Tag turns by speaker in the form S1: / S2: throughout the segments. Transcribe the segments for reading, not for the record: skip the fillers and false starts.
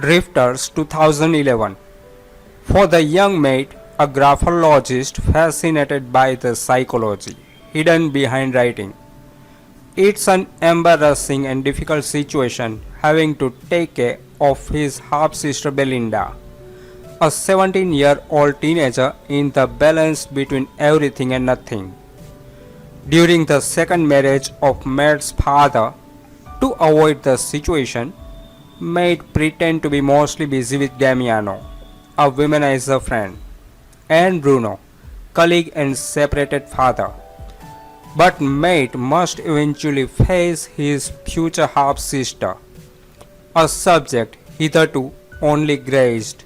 S1: Drifters 2011. For the young mate, a graphologist fascinated by the psychology hidden behind writing. It's an embarrassing and difficult situation having to take care of his half sister Belinda, a 17-year-old teenager in the balance between everything and nothing. During the second marriage of Matt's father, to avoid the situation, Matt pretend to be mostly busy with Damiano, a womanizer friend, and Bruno, colleague and separated father. But Matt must eventually face his future half sister, a subject hitherto only grazed.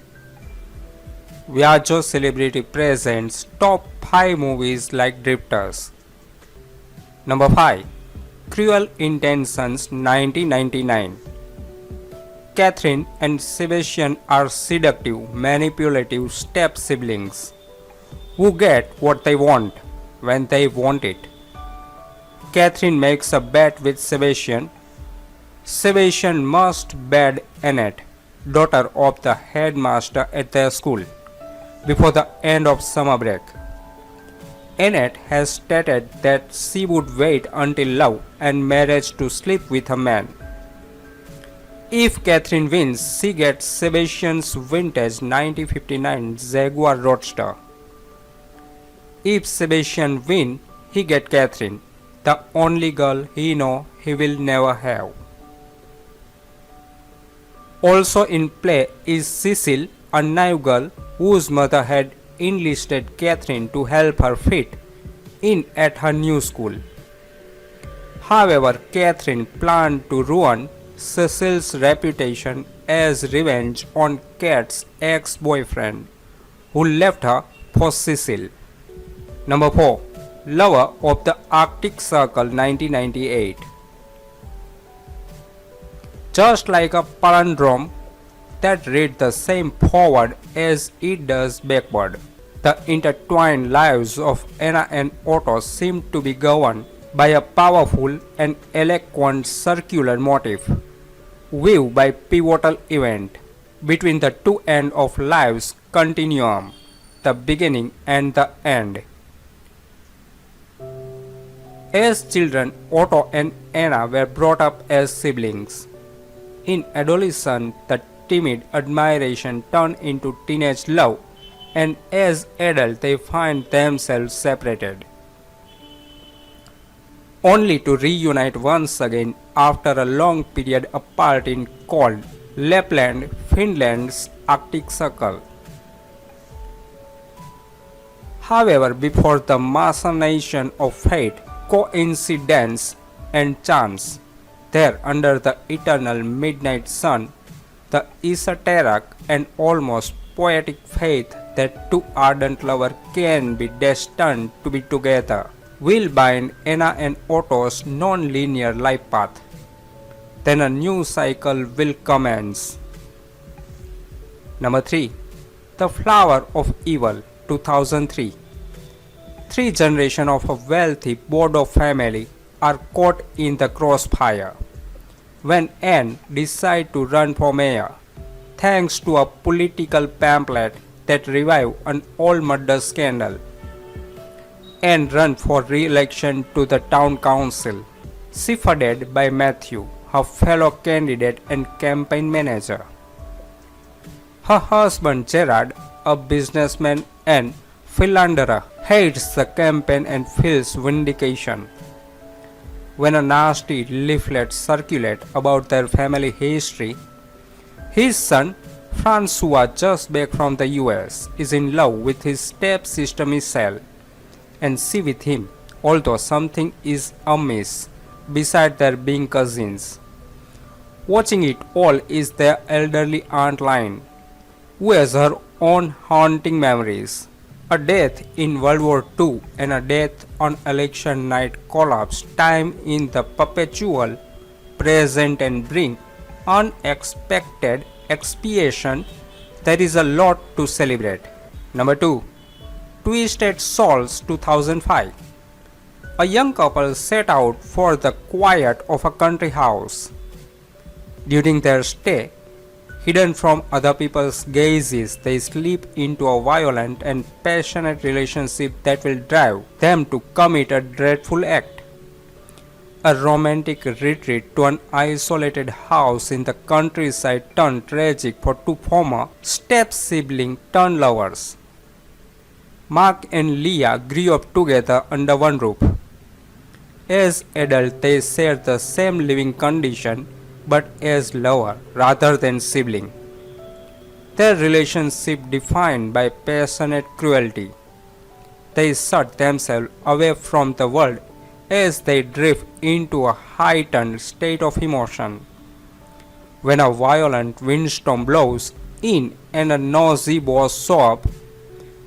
S1: Viaggio Celebrity presents top 5 movies like Drifters. Number 5. Cruel Intentions 1999. Catherine and Sebastian are seductive, manipulative step siblings who get what they want when they want it. Catherine makes a bet with Sebastian. Sebastian must bed Annette, daughter of the headmaster at their school, before the end of summer break. Annette has stated that she would wait until love and marriage to sleep with a man. If Catherine wins, she gets Sebastian's vintage 1959 Jaguar Roadster. If Sebastian wins, he gets Catherine, the only girl he knows he will never have. Also in play is Cecil, a naive girl whose mother had enlisted Catherine to help her fit in at her new school. However, Catherine planned to ruin Cecil's reputation as revenge on Kat's ex-boyfriend, who left her for Cecil. Number 4. Lover of the Arctic Circle 1998. Just like a palindrome that reads the same forward as it does backward, the intertwined lives of Anna and Otto seem to be governed by a powerful and eloquent circular motif, weaved by pivotal event between the two ends of life's continuum, the beginning and the end. As children, Otto and Anna were brought up as siblings. In adolescence, the timid admiration turned into teenage love, and as adults they find themselves separated, only to reunite once again after a long period apart in cold Lapland, Finland's Arctic Circle. However, before the machination of fate, coincidence and chance, there under the eternal midnight sun, the esoteric and almost poetic faith that two ardent lovers can be destined to be together will bind Anna and Otto's non-linear life path. Then a new cycle will commence. Number 3. The Flower of Evil 2003. Three generations of a wealthy Bordeaux family are caught in the crossfire when Anne decides to run for mayor, thanks to a political pamphlet that revived an old murder scandal. Anne ran for re-election to the town council, shepherded by Matthew, her fellow candidate and campaign manager. Her husband Gerard, a businessman and philanderer, hates the campaign and feels vindication. When a nasty leaflet circulates about their family history, his son, Francois, just back from the US, is in love with his stepsister Michelle, and she with him, although something is amiss, beside their being cousins. Watching it all is their elderly Aunt Line, who has her own haunting memories. A death in World War II and a death on election night collapse time in the perpetual present and bring unexpected expiation. There is a lot to celebrate. Number 2. Twisted Souls 2005. A young couple set out for the quiet of a country house. During their stay, Hidden from other people's gazes, they slip into a violent and passionate relationship that will drive them to commit a dreadful act. A romantic retreat to an isolated house in the countryside turned tragic for two former step siblings turned lovers. Mark and Leah grew up together under one roof. As adults, they share the same living condition but as lover rather than sibling. Their relationship defined by passionate cruelty. They shut themselves away from the world as they drift into a heightened state of emotion. When a violent windstorm blows in and a nosy boss shows up,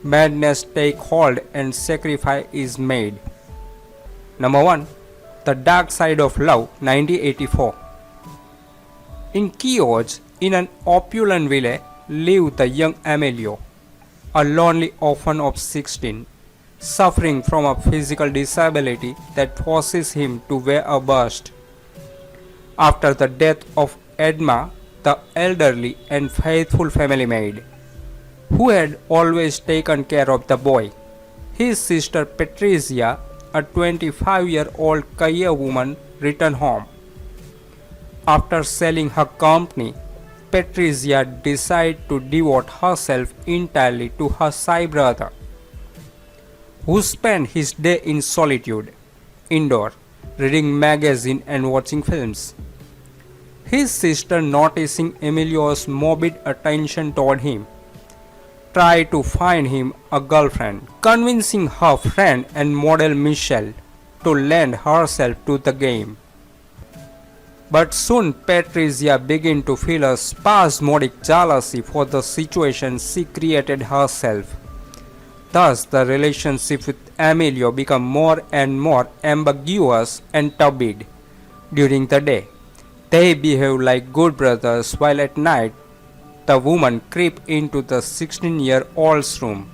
S1: madness takes hold and sacrifice is made. Number 1. The Dark Side of Love, 1984. In Kioj, in an opulent village, lived the young Emilio, a lonely orphan of 16, suffering from a physical disability that forces him to wear a bust. After the death of Edma, the elderly and faithful family maid, who had always taken care of the boy, his sister Patricia, a 25-year-old career woman, returned home. After selling her company, Patricia decided to devote herself entirely to her shy brother, who spent his day in solitude, indoor, reading magazines and watching films. His sister, noticing Emilio's morbid attention toward him, tried to find him a girlfriend, convincing her friend and model Michelle to lend herself to the game. But soon Patricia began to feel a spasmodic jealousy for the situation she created herself. Thus, the relationship with Emilio became more and more ambiguous and turbid. During the day, they behaved like good brothers, while at night, the woman crept into the 16-year-old's room,